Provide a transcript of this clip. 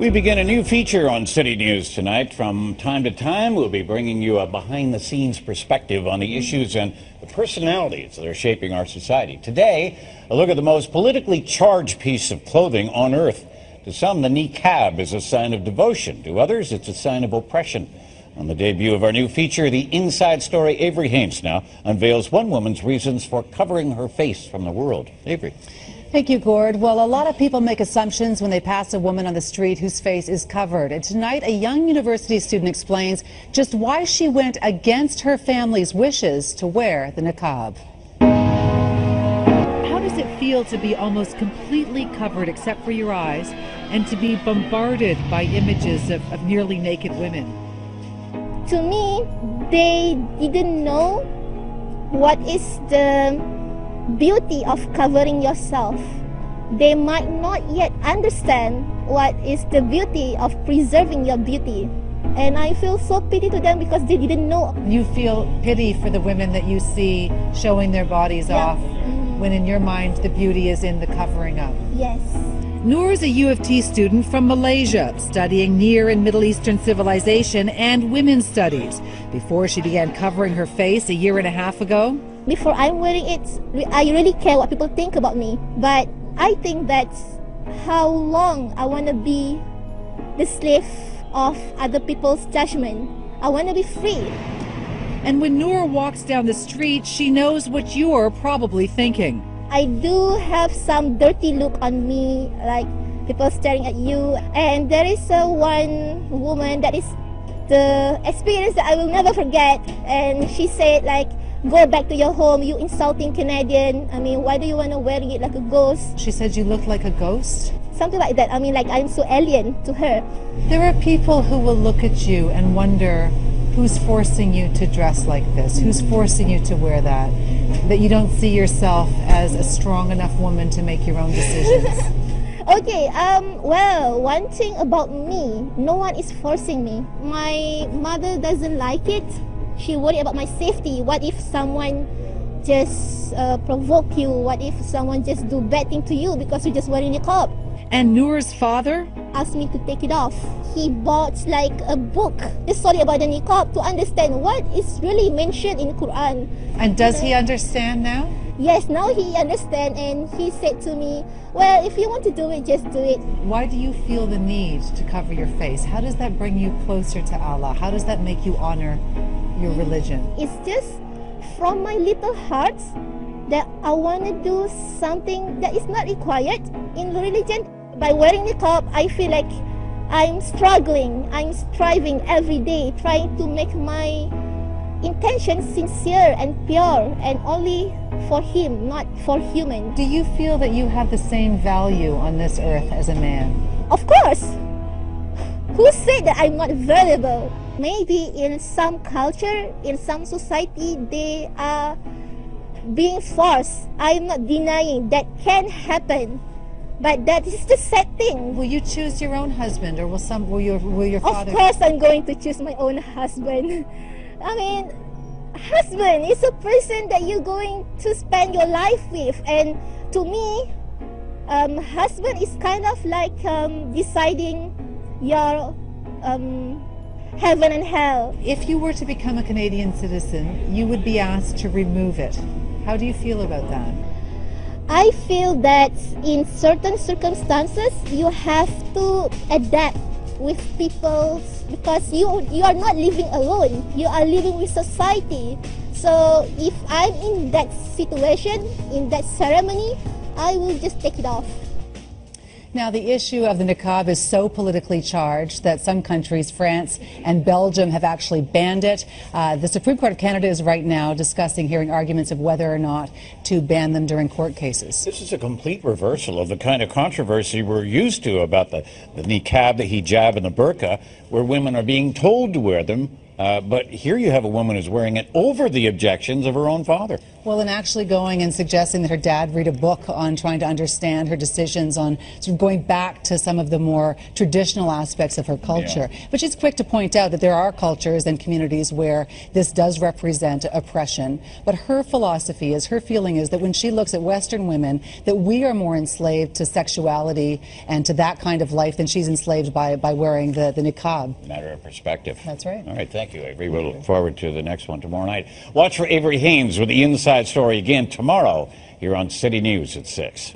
We begin a new feature on City News tonight. From time to time, we'll be bringing you a behind-the-scenes perspective on the issues and the personalities that are shaping our society. Today, a look at the most politically charged piece of clothing on earth. To some, the niqab is a sign of devotion. To others, it's a sign of oppression. On the debut of our new feature, The Inside Story, Avery Hames now unveils one woman's reasons for covering her face from the world. Avery. Thank you, Gord. Well, a lot of people make assumptions when they pass a woman on the street whose face is covered. And tonight, a young university student explains just why she went against her family's wishes to wear the niqab. How does it feel to be almost completely covered except for your eyes and to be bombarded by images of nearly naked women? To me, they didn't know what is the beauty of covering yourself. They might not yet understand what is the beauty of preserving your beauty. And I feel so pity to them because they didn't know. You feel pity for the women that you see showing their bodies off, when in your mind the beauty is in the covering up. Yes. Noor is a U of T student from Malaysia, studying Near and Middle Eastern civilization and women's studies. Before she began covering her face a year and a half ago, before I'm wearing it, I really care what people think about me. But I think that's how long I want to be the slave of other people's judgment. I want to be free. And when Noor walks down the street, she knows what you're probably thinking. I do have some dirty look on me, like people staring at you. And there is one woman that is the experience that I will never forget. And she said, like, go back to your home, you insulting Canadian. I mean, why do you want to wear it like a ghost? She said you look like a ghost? Something like that. I mean, like I'm so alien to her. There are people who will look at you and wonder who's forcing you to dress like this, who's forcing you to wear that you don't see yourself as a strong enough woman to make your own decisions. Okay, well, one thing about me, no one is forcing me. My mother doesn't like it. She worried about my safety. What if someone just provoke you? What if someone just do bad thing to you because you're just wearing a niqab? And Noor's father asked me to take it off. He bought like a book, the story about the niqab, to understand what is really mentioned in the Quran. And does he understand now? Yes, now he understands, and he said to me, well, if you want to do it, just do it. Why do you feel the need to cover your face? How does that bring you closer to Allah? How does that make you honor your religion? It's just from my little heart that I want to do something that is not required in religion. By wearing niqab, I feel like I'm struggling, I'm striving every day, trying to make my intention sincere and pure and only for him, not for human. Do you feel that you have the same value on this earth as a man? Of course. Who said that I'm not valuable? Maybe in some culture, in some society, they are being forced. I'm not denying that can happen, but that is the sad thing. Will you choose your own husband, or will your father? Of course, I'm going to choose my own husband. I mean, husband is a person that you're going to spend your life with, and to me, husband is kind of like deciding your heaven and hell. If you were to become a Canadian citizen, you would be asked to remove it. How do you feel about that? I feel that in certain circumstances, you have to adapt with people because you are not living alone. You are living with society. So if I'm in that situation, in that ceremony, I will just take it off. Now, the issue of the niqab is so politically charged that some countries, France and Belgium, have actually banned it. The Supreme Court of Canada is right now discussing, hearing arguments of whether or not to ban them during court cases. This is a complete reversal of the kind of controversy we're used to about the niqab, the hijab, and the burqa, where women are being told to wear them. But here you have a woman who's wearing it over the objections of her own father. Well, and actually going and suggesting that her dad read a book on trying to understand her decisions on sort of going back to some of the more traditional aspects of her culture. Yeah. But she's quick to point out that there are cultures and communities where this does represent oppression. But her philosophy is, her feeling is that when she looks at Western women, that we are more enslaved to sexuality and to that kind of life than she's enslaved by wearing the niqab. Matter of perspective. That's right. All right, thank you, Avery. We'll look forward to the next one tomorrow night. Watch for Avery Haynes with the Inside Story again tomorrow here on City News at 6.